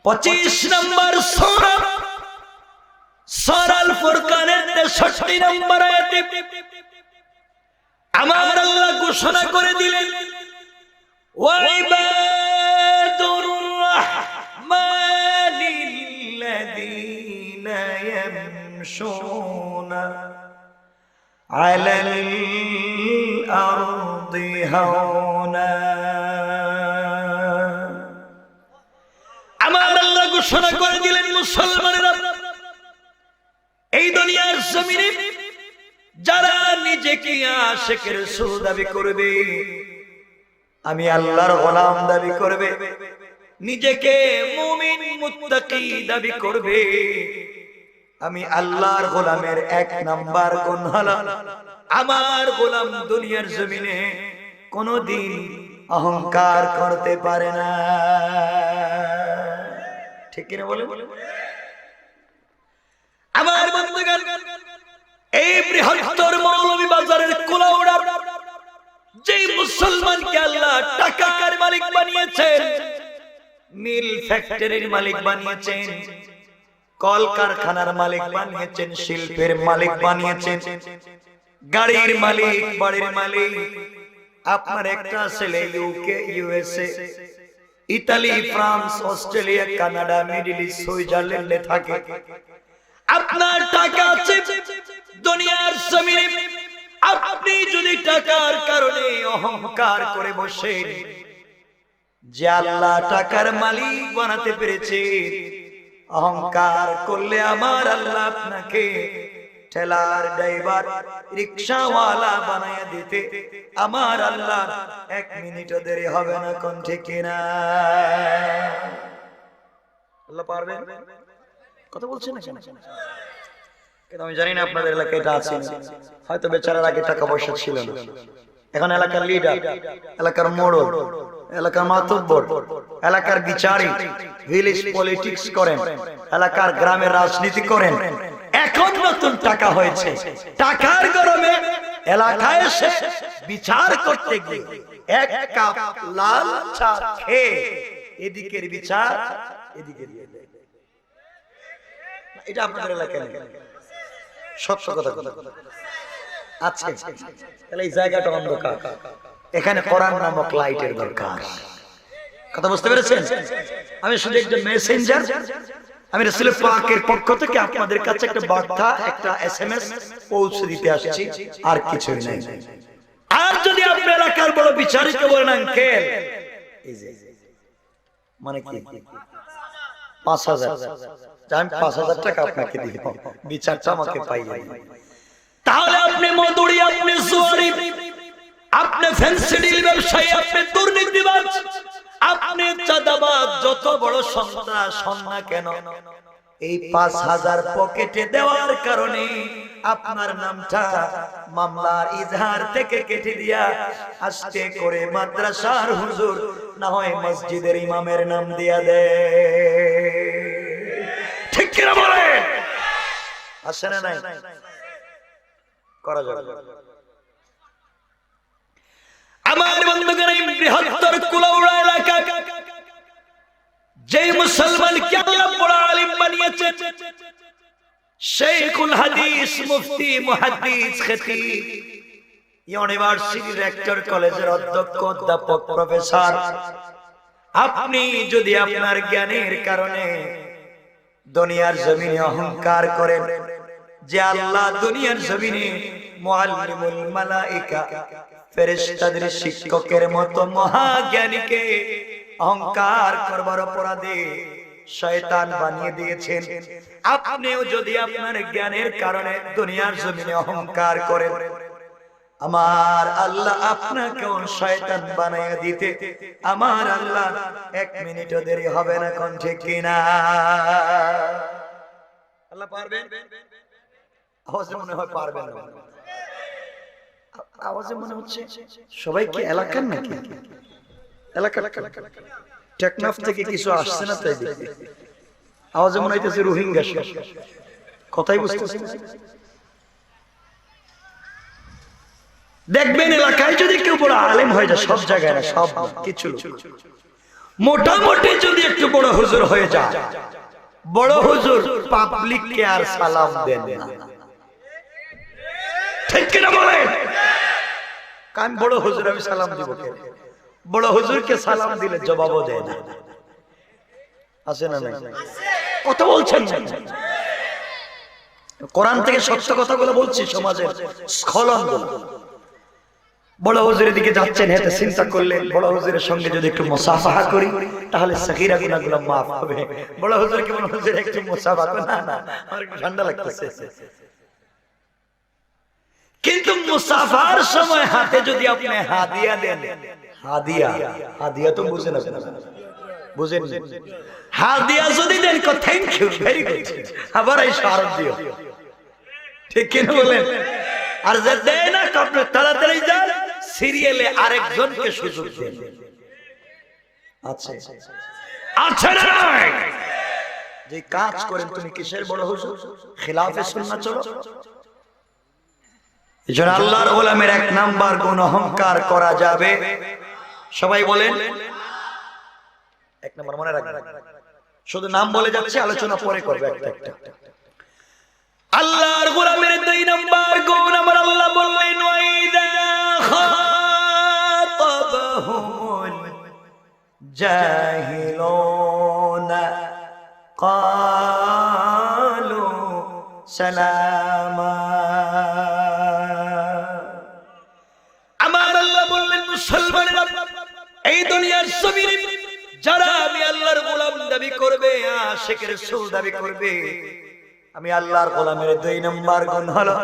25 নম্বর সূরা সূরা আল ফুরকানের 63 নম্বর আয়াতে আমার আল্লাহ ঘোষণা করে দিলেন ওয়া ইবাদুর রাহমানিল্লাযীনা ইয়ামশুনা আলাল আরদি হাওনা। আমার আল্লাহ ঘোষণা করে দিলেন মুসলমানেরা, এই দুনিয়ার জমিনে যারা নিজেকে আশিকের রাসূল দাবি করবে, আমি আল্লাহর গোলাম দাবি করবে, নিজেকে মুমিন মুত্তাকি দাবি করবে, আমি আল্লাহর গোলামের 1 নাম্বার গুণ হলো আমার গোলাম দুনিয়ার জমিনে কোনদিন অহংকার করতে পারে না। ঠিক কিনা বলেন? আমার বন্ধুগণ, এই বৃহত্তর মৌলভী বাজারের কুলাউড়া যে মুসলমানকে আল্লাহ টাকার মালিক বানিয়েছেন, মিল ফ্যাক্টরির মালিক বানিয়েছেন, কলকারখানার মালিক বানিয়েছেন, শিল্পের মালিক বানিয়েছেন, গাড়ির মালিক, বাড়ির মালিক। আপনার একটা ছেলে UK, USA, Italy, France, Australia, Canada, middle east, সুইজারল্যান্ডে থাকে। আপনার টাকা আছে দুনিয়ার জমিনে, আপনি যদি টাকার কারণে অহংকার করে বসেন, যে আল্লাহ টাকার মালিক বানাতে পেরেছে, অহংকার করলে আমার আল্লাহ আপনাকে ঠেলার ড্রাইভার, রিকশাওয়ালা বানায়া দিতে আমার আল্লাহ 1 মিনিটও দেরি হবে না। কোন ঠিক কিনা? আল্লাহ পারবেন? কথা বলছেন না কেন? কিন্তু আমি জানি না আপনাদের এলাকায় এটা আছে, হয়তো বেচারার আগে টাকা পয়সা ছিল না, এখন এলাকার লিডার, এলাকার মোড়ল, এলাকার মাতব্বর, এলাকার বিচারী, ভিলেজ পলিটিক্স করেন, এলাকার গ্রামের রাজনীতি করেন। এখন নতুন টাকা হয়েছে, টাকার গরমে এলাকায় এসে বিচার করতে গিয়ে 1 কাপ লাল চা খেয়ে এদিকের বিচার এদিকে দিয়ে দেয়। এটা আপনাদের এলাকায় নেই, সত্য কথা। আচ্ছা, তাহলে এই জায়গাটা অন্ধকার, এখানে কোরআন নামক লাইটের দরকার। কথা বুঝতে পেরেছেন? আমি শুধু একজন মেসেঞ্জার, আমি রাসূল পাকের পক্ষ থেকে আপনাদের কাছে একটা বার্তা, একটা এসএমএস পৌঁছে দিতে আসছি, আর কিছুই নাই। আর যদি আপনি এলাকার বড় বিচারকে বলেন আঙ্কেল, এই যে মানে কি 5000, আমি 5000 টাকা আপনাকে দিব, বিচারটা আমাকে পাইয়ে দিন, তাহলে আপনি মধুরি, আপনি জুয়ারি, আপনি ফেন্সিডিল ব্যবসায়ী, আপনি দুর্নীতিবাজ, আপনি চাঁদাবাজ, যত বড় সন্ত্রাস হন না কেন, এই 5000 পকেটে দেওয়ার কারণে আপনার নামটা মামলার ইজহার থেকে কেটে দিয়া আস্তে করে মাদ্রাসার হুজুর, না হয় মসজিদের ইমামের নাম দিয়া দেয়। ঠিক কিনা বলেন? আসে না নাই? করা যাবে। আমার বন্ধুগণ, এই বৃহত্তর কুলাউড়া এলাকা যে মুসলমানকে আল্লাহ বড় আলিম বানিয়েছে, শেখুল হাদিস, মুফতি, মুহাদ্দিস, খতিব, ইউনিভার্সিটি রেক্টর, কলেজের অধ্যক্ষ, অধ্যাপক, প্রফেসর, আপনি যদি আপনার জ্ঞানের কারণে দুনিয়ার জমিনে অহংকার করেন, যে আল্লাহ দুনিয়ার জমিনে মুআল্লিমুল মালায়েকা, ফেরেশতাদের শিক্ষকের মতো মহাজ্ঞানীকে অহংকার করবার অপরাধে শয়তান বানিয়ে দিয়েছেন, আপনিও যদি আপনার জ্ঞানের কারণে দুনিয়ার জমিনে অহংকার করেন, আমার আল্লাহ আপনাকেও শয়তান বানিয়ে দিতে আমার আল্লাহ 1 মিনিটও দেরি হবে না। কোন ঠিক কিনা? আল্লাহ পারবেন? আওয়াজে মনে হয় পারবেন না, আওয়াজে মনে হচ্ছে সবাই কি এলাকার নাকি? এলাকার টেকনাফ থেকে কিছু আসছে না, তাই দেখি আওয়াজে মনে হইতেছে রোহিঙ্গা। কথাই বুঝতেছি। দেখবেন এলাকায় যদি কেউ বড় আলেম হয়ে যায়, সব জায়গায় না, সব কিছু মোটামুটি যদি একটু বড় হুজুর হয়ে যায়, বড় হুজুর পাবলিককে আর সালাম দেন না, ঠিক কিনা বলেন? কারণ বড় হুজুর আমি সালাম দিব কে? বড় হুজুরকে সালাম দিলে জবাবও দেয় না, আছে না? নাই কথা বলছেন না? কোরআন থেকে সত্য কথাগুলো বলছি, সমাজের স্খলন। বড় হুজুরের দিকে যাচ্ছেন, হেঁটে চিন্তা করলেন বড় হুজুরের সঙ্গে যদি একটু মুসাফাহা করি তাহলে সগীরা গুনাহগুলো maaf হবে। বড় হুজুরকে বড় হুজুর একটু মুসাফাহা করুন, না না আমার একটু ঠান্ডা লাগতেছে। কিন্তু মুসাফার সময় হাতে যদি আপনি হাদিয়া দেন, হাদিয়া তো বুঝেন আপনারা, বুঝেন? হাদিয়া যদি দেন কো থ্যাংক ইউ, ভেরি গুড, আবার এই শরৎ দিও, ঠিক কিনা বলেন? আর যে দেয় না আপনি তাড়াতাড়ি যান, সিরিয়ালে আরেকজনকে সুযোগ দেন। আচ্ছা আচ্ছা না, যে কাজ করেন তুমি কিসের বড় হুজুর? খিলাফে সুন্নাহ চলো। এজন্য আল্লাহর গোলামের এক নাম্বার গুণ অহংকার করা যাবে। সবাই বলেন এক নাম্বার, মনে রাখবেন। শুধু নাম বলে যাচ্ছে, আলোচনা পরে করবে একটা একটা। আল্লাহর গোলামের দুই নাম্বার গুণ আমার আল্লাহ বললেন, ওয়াইদা খাতাবাহুমুল জাহিলুনা ক্বালু সালামা। আমার আল্লাহ বললেন, মুসলমানেরা এই দুনিয়ার জমিনে যারা আমি আল্লাহর গোলাম দাবি করবে, আশিকের রাসূল দাবি করবে, আমি আল্লাহর গোলামের দুই নাম্বার গুণ হলো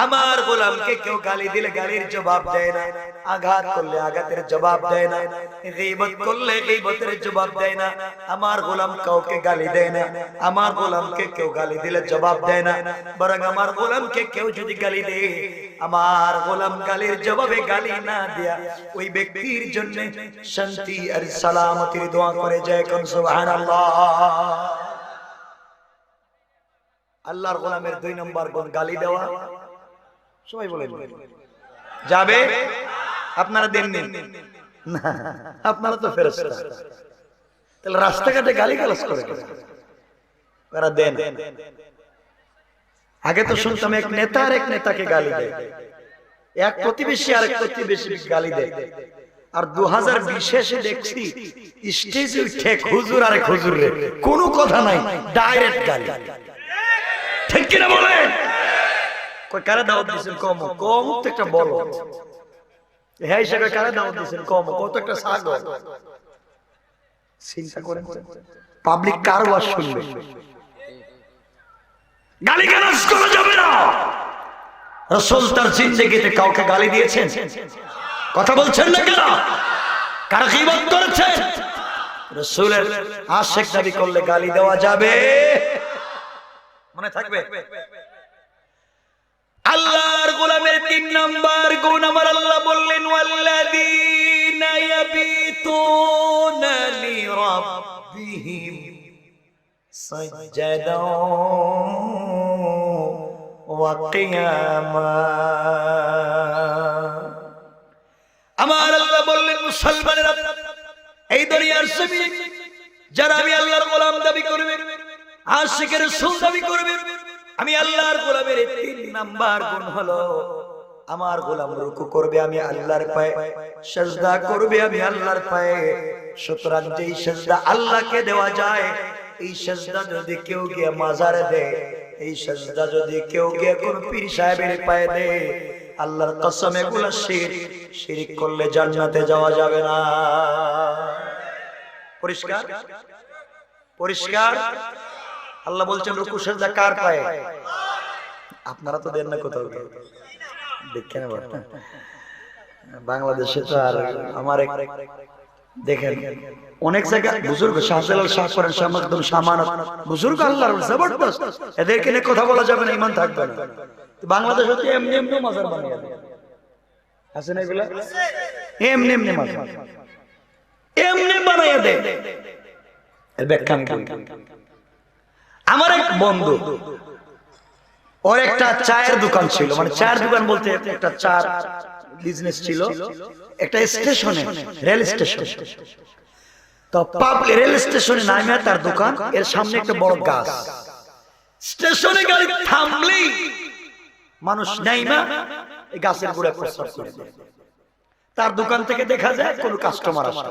আমার গোলামকে কেউ গালি দিলে গালির জবাব দেয় না, আঘাত করলে আঘাতের জবাব দেয় না, গীবত করলে গীবতের জবাব দেয় না। আমার গোলাম কাউকে গালি দেয় না, আমার গোলামকে কেউ গালি দিলে জবাব দেয় না, বরং আমার গোলামকে কেউ যদি গালি দেয়, আমার গোলাম গালির জবাবে গালি না দিয়া ওই ব্যক্তির জন্য শান্তি আর সালামতির দোয়া করে যায়। কোন সুবহানাল্লাহ। আল্লাহর গোলামের দুই নম্বর গুণ গালি দেওয়া। সবাই বলেন যাবে? আপনারা দেননি না, আপনারা তো ফেরেশতা, তাহলে রাস্তাঘাটে গালি গালাজ করে ওরা দেন। আগে তো শুনতাম এক নেতা আর এক নেতাকে গালি দেয়, এক প্রতিবেশী আর এক প্রতিবেশী গালি দেয়, আর 2020 দেখছি স্টেজে উঠে হুজুর আর এক হুজুরে কোনো কথা নাই, ডাইরেক্ট গালি। ঠিক কিনা বলেন? কই কারা দাওয়াত দিবেন? কম কম তো একটা বলো, হ্যাঁ হিসেবে কারা দাওয়াত দিবেন? কম কত একটা সাগর। চিন্তা করেন পাবলিক কার ওয়াজ শুনবে? গালি গালাজ করা যাবে না। রাসূল তার জিন্দেগিতে কাউকে গালি দিয়েছেন? কথা বলছেন না কেন? কার গীবত করেছেন? রাসূলের আশিক দাবি করলে গালি দেওয়া যাবে? মনে থাকবে? আল্লাহর গোলামের তিন নাম্বার গুণ আমার আল্লাহ বললেন, ওয়াল্লাযীনা ইয়াবিতুনা লিরাব্বিহিম সাজদাও ওয়া কিয়ামা। আমার আল্লাহ বললেন, মুসলমানেরা এই দুনিয়ার জমিনে যারা আমি আল্লাহর গোলাম দাবি করবে, আশিকের রাসূল দাবি করবে, আমি আল্লাহর গোলামের তিন নাম্বার গুণ হলো আমার গোলাম রুকু করবে আমি আল্লাহর পায়ে, সিজদা করবে আমি আল্লাহর পায়ে। সুতরাং যেই সিজদা আল্লাহকে দেওয়া যায়, এই সিজদা যদি কেউ গিয়ে মাজারে দেয়, এই সিজদা যদি কেউ গিয়ে কোন পীর সাহেবের পায়ে দেয়, আল্লাহর কসম এগুলো শিরক করলে জান্নাতে যাওয়া যাবে না। পরিষ্কার পরিষ্কার। আল্লাহ বলছেন রুকু সিজদা কার পায়ে? আপনারা তো দেন না কোথাও, দেখেন বাংলাদেশে তো। আর আমার দেখেন অনেক জায়গায় বুজুর্গ শাহজালাল শাহ করেন একদম সামানত বুজুর্গ, আল্লাহর জবরদস্ত, এদেরকে নিয়ে কথা বলা যাবে না, ঈমান থাকবে না। বাংলাদেশ হচ্ছে এমনি এমনি মাজার বানিয়ে দেয়, আছে না এগুলা? এমনি এমনি মাজার এমনি বানিয়ে দেয়। এর ব্যাখ্যা আমি করি। আমার এক বন্ধু, ওর একটা চায়ের দোকান ছিল, মানে চায়ের দোকান বলতে একটা চার বিজনেস ছিল একটা স্টেশনে, রেল স্টেশন। তো পাবলিক রেল স্টেশনে নামে তার দোকান, এর সামনে একটা বড় গাছ। স্টেশনে গাড়ি থামলেই মানুষ নাইমা এই গাছের গোড়ায় প্রস্রাব করে দেয়। তার দোকান থেকে দেখা যায় কোন কাস্টমার আসে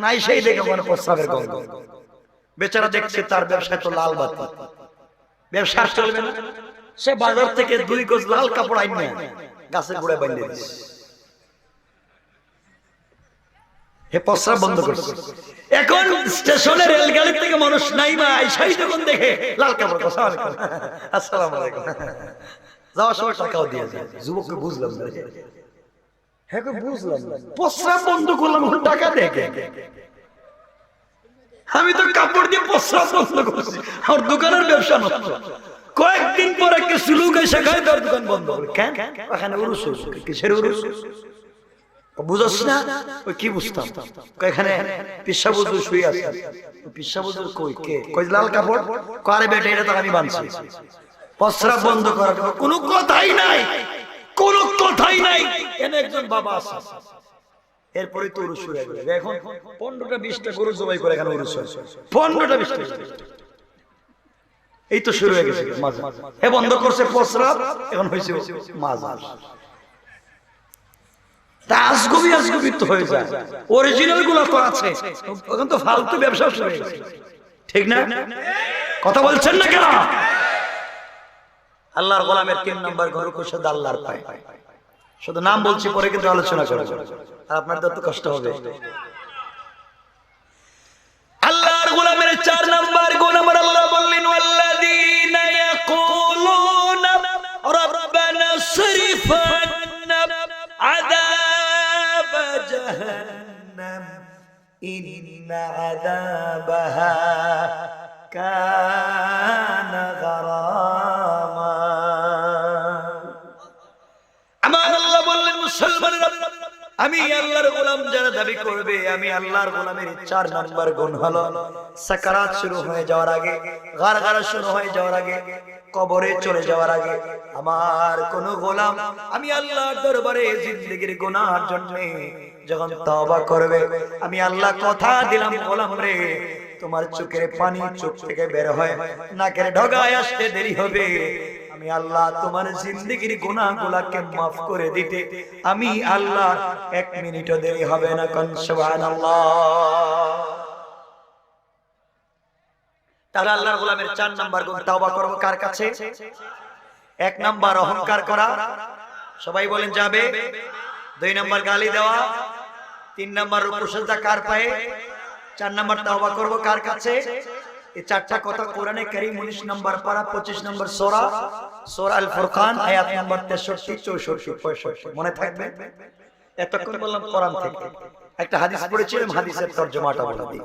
না, সেই দেখে মনে প্রস্রাবের গন্ধ। বেচারা দেখছে তার ব্যবসায় তো লাল বাতি, ব্যবসা চলবে না। সে বাজার থেকে 2 গজ লাল কাপড় আইনে গাছের গোড়ায় বাঁধে দিয়েছে। হে প্রস্রাব বন্ধ করছে। এখন স্টেশনে রেলগাড়ি থেকে মানুষ নাইমা আইসাই যখন দেখে লাল কাপড়, আসসালামু আলাইকুম, যাওয়ার সময় টাকাও দিয়ে যায়। যুবককে বুঝলাম না, হ্যাঁ বুঝলাম না, প্রস্রাব বন্ধ করলাম, টাকা দেখে আমি তো কাপড় দিয়ে প্রস্রাব বন্ধ করছি, আমার দোকানের ব্যবসা নষ্ট। কয়েকদিন পরে কিছু লোক এসে খায়, তার দোকান বন্ধ করে। কেন? ওখানে উরুস, কিসের উরুস বুঝছ না? ওই কি বুঝতাম, এখানে পিসা বুঝু শুয়ে আছে। পিসা বুঝু কই? কে কই? লাল কাপড় করে বেটা, এটা তো আমি বানছি। প্রস্রাব বন্ধ করার কোনো কথাই নাই, কোনো কথাই নাই। এনে একজন বাবা আছে, এরপরে তো উরুস শুরু হয়ে গেল। এখন 15টা 20টা গরু জবাই করে এখানে উরুস হয়, 15টা 20টা। এই তো শুরু হয়ে গেছে মাজা। হে বন্ধ করছে প্রস্রাব, এখন হয়েছে মাজা। আজগুবি আজগুবি তো হয়ে যায়, অরিজিনাল গুলো তো আছে, এখন তো ফালতু ব্যবসা শুরু হয়ে গেছে। ঠিক না? কথা বলছেন না কেন? আল্লাহর গোলামের 3 নম্বর গরু কোষাদ আল্লাহর পায়। শুধু নাম বলছি, পরে কিন্তু আলোচনা করব, আর আপনাদের তো কষ্ট হবে। আল্লাহর গোলামের 4 নম্বর গুণ আমার আল্লাহ বললেন, ওয়াল্লাযীনা ইয়াকুলুনা রাব্বানা সরিফ আন্না আযাব জাহান্নাম ইন্না আযাবাহা কানা গারামা। আমার আল্লাহ বললেন, মুসলমানেরা, আমি আল্লাহর গোলাম যারা দাবি করবে, আমি আল্লাহর গোলামের 4 নম্বর গুণ হলো সাকারাত শুরু হয়ে যাওয়ার আগে, গারগারা শুরু হয়ে যাওয়ার আগে, কবরে চলে যাওয়ার আগে আমার কোন গোলাম আমি আল্লাহর দরবারে জিন্দেগীর গুনাহের জন্য যখন তওবা করবে, আমি আল্লাহ কথা দিলাম, গোলাম রে, তোমার চোখের পানি চোখ থেকে বের হয়, নাকের ঢগায় আসতে দেরি হবে, আমি আল্লাহ তোমার জিন্দেগীর গুনাহগুলোকে maaf করে দিতে আমি আল্লাহ 1 মিনিটও দেরি হবে না। কোন সুবহানাল্লাহ। তাহলে আল্লাহর গোলামের 4 নাম্বার গুণ, তওবা করব কার কাছে? 1 নাম্বার অহংকার করা, সবাই বলেন যাবে। 2 নাম্বার গালি দেওয়া, 3 নাম্বার রুকু সিজদা কার পায়ে, 4 নাম্বার তওবা করব কার কাছে? এই 4টা কথা কোরআনে কারীম 19 নম্বর পারা 25 নম্বর সূরা, সূরা আল ফুরকান আয়াত নম্বর 63, 64, 65 মনে থাকবে। এতক্ষণ বললাম কোরআন থেকে, একটা হাদিস পড়েছিলাম, হাদিসের তরজমাটা বলে দিই।